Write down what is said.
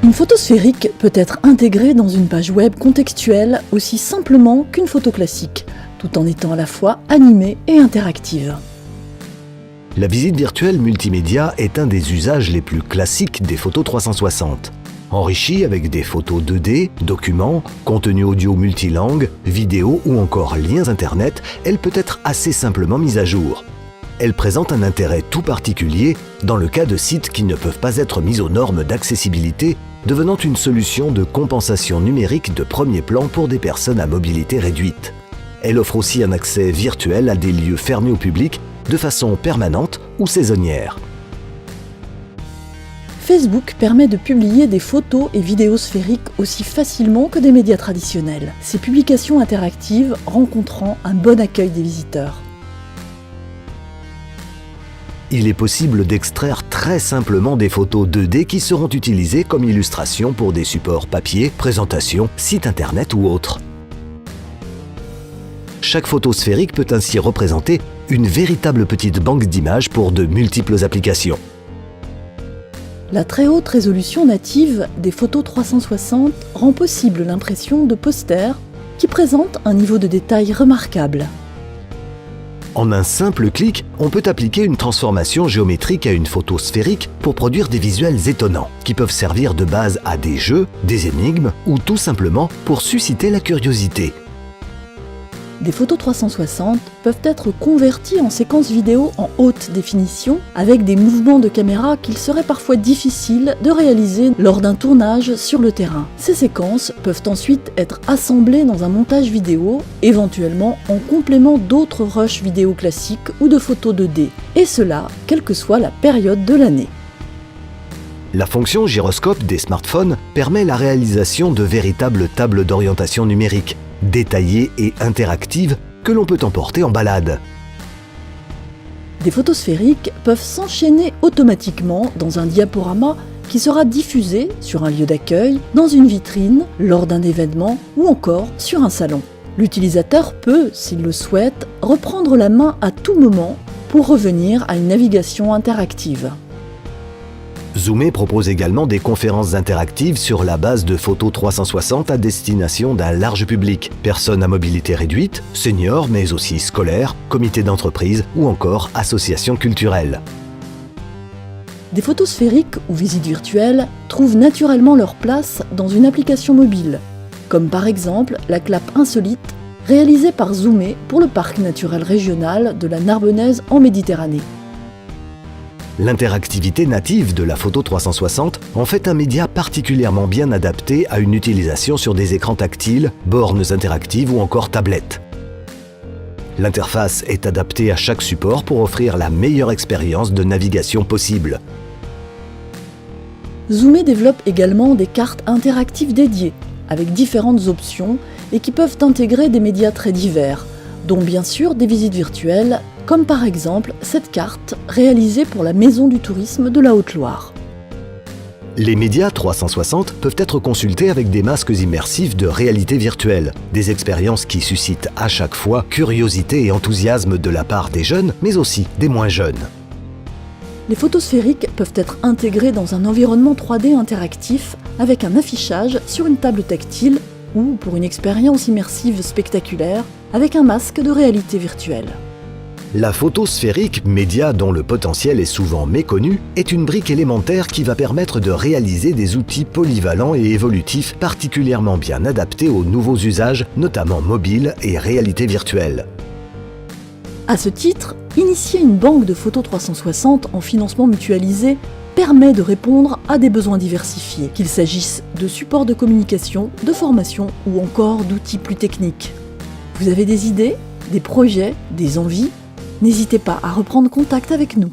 Une photo sphérique peut être intégrée dans une page web contextuelle aussi simplement qu'une photo classique, tout en étant à la fois animée et interactive. La visite virtuelle multimédia est un des usages les plus classiques des photos 360. Enrichie avec des photos 2D, documents, contenu audio multilangue, vidéos ou encore liens internet, elle peut être assez simplement mise à jour. Elle présente un intérêt tout particulier dans le cas de sites qui ne peuvent pas être mis aux normes d'accessibilité, devenant une solution de compensation numérique de premier plan pour des personnes à mobilité réduite. Elle offre aussi un accès virtuel à des lieux fermés au public de façon permanente ou saisonnière. Facebook permet de publier des photos et vidéos sphériques aussi facilement que des médias traditionnels, ces publications interactives rencontrant un bon accueil des visiteurs. Il est possible d'extraire très simplement des photos 2D qui seront utilisées comme illustration pour des supports papier, présentation, site internet ou autres. Chaque photo sphérique peut ainsi représenter une véritable petite banque d'images pour de multiples applications. La très haute résolution native des photos 360 rend possible l'impression de posters qui présentent un niveau de détail remarquable. En un simple clic, on peut appliquer une transformation géométrique à une photo sphérique pour produire des visuels étonnants, qui peuvent servir de base à des jeux, des énigmes ou tout simplement pour susciter la curiosité. Des photos 360 peuvent être converties en séquences vidéo en haute définition avec des mouvements de caméra qu'il serait parfois difficile de réaliser lors d'un tournage sur le terrain. Ces séquences peuvent ensuite être assemblées dans un montage vidéo, éventuellement en complément d'autres rushs vidéo classiques ou de photos 2D, et cela quelle que soit la période de l'année. La fonction gyroscope des smartphones permet la réalisation de véritables tables d'orientation numérique, détaillées et interactives que l'on peut emporter en balade. Des photos sphériques peuvent s'enchaîner automatiquement dans un diaporama qui sera diffusé sur un lieu d'accueil, dans une vitrine, lors d'un événement ou encore sur un salon. L'utilisateur peut, s'il le souhaite, reprendre la main à tout moment pour revenir à une navigation interactive. Zoomé propose également des conférences interactives sur la base de photos 360 à destination d'un large public, personnes à mobilité réduite, seniors mais aussi scolaires, comités d'entreprise ou encore associations culturelles. Des photos sphériques ou visites virtuelles trouvent naturellement leur place dans une application mobile, comme par exemple la clap insolite réalisée par Zoomé pour le parc naturel régional de la Narbonnaise en Méditerranée. L'interactivité native de la photo 360 en fait un média particulièrement bien adapté à une utilisation sur des écrans tactiles, bornes interactives ou encore tablettes. L'interface est adaptée à chaque support pour offrir la meilleure expérience de navigation possible. Zoomé développe également des cartes interactives dédiées, avec différentes options et qui peuvent intégrer des médias très divers, dont bien sûr des visites virtuelles, comme par exemple cette carte réalisée pour la Maison du tourisme de la Haute-Loire. Les médias 360 peuvent être consultés avec des masques immersifs de réalité virtuelle, des expériences qui suscitent à chaque fois curiosité et enthousiasme de la part des jeunes, mais aussi des moins jeunes. Les photos sphériques peuvent être intégrées dans un environnement 3D interactif avec un affichage sur une table tactile ou pour une expérience immersive spectaculaire avec un masque de réalité virtuelle. La photo sphérique, média dont le potentiel est souvent méconnu, est une brique élémentaire qui va permettre de réaliser des outils polyvalents et évolutifs particulièrement bien adaptés aux nouveaux usages, notamment mobiles et réalité virtuelle. À ce titre, initier une banque de photos 360 en financement mutualisé permet de répondre à des besoins diversifiés, qu'il s'agisse de supports de communication, de formation ou encore d'outils plus techniques. Vous avez des idées, des projets, des envies ? N'hésitez pas à reprendre contact avec nous.